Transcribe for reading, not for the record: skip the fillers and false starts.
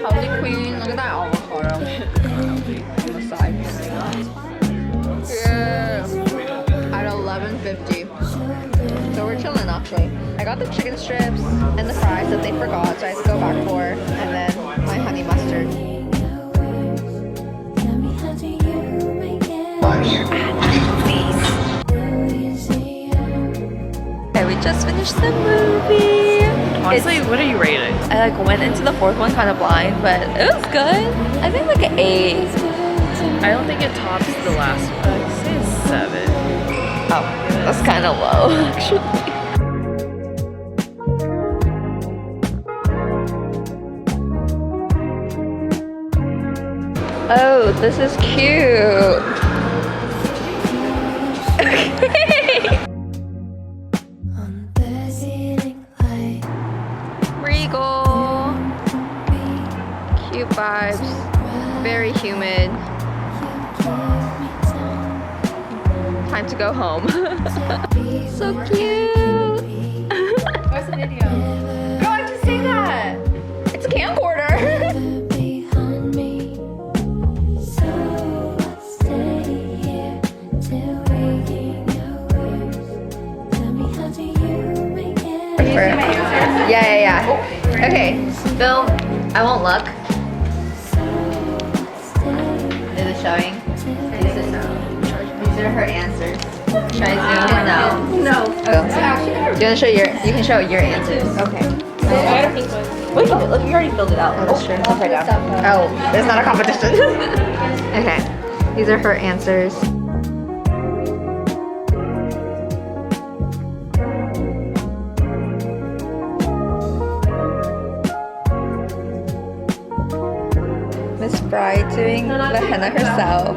Healthy queen, look at that avocado on the side. Yeah. At 11:50. So we're chilling actually. I got the chicken strips and the fries that they forgot, so I had to go back for, and then my honey mustard. Okay, we just finished the movie. Honestly, what are you rating? I went into the fourth one kind of blind, but it was good. I think like an 8. I don't think it tops the last one. I'd say a 7. Oh, that's kind of low actually. Oh, this is cute. Regal. Cute vibes. Very humid. Time to go home. So cute. What's the video? No, I just say that. It's a camcorder. Yeah. Okay, Bill, I won't look. Is it showing? These are her answers. Should I zoom in? No. No. Oh. Do you want to show your? You can show your answers. Okay. Wait, look, you already filled it out. Oh, that's true. Upside down. Oh, it's not a competition. Okay, these are her answers. Miss Bride doing the henna herself.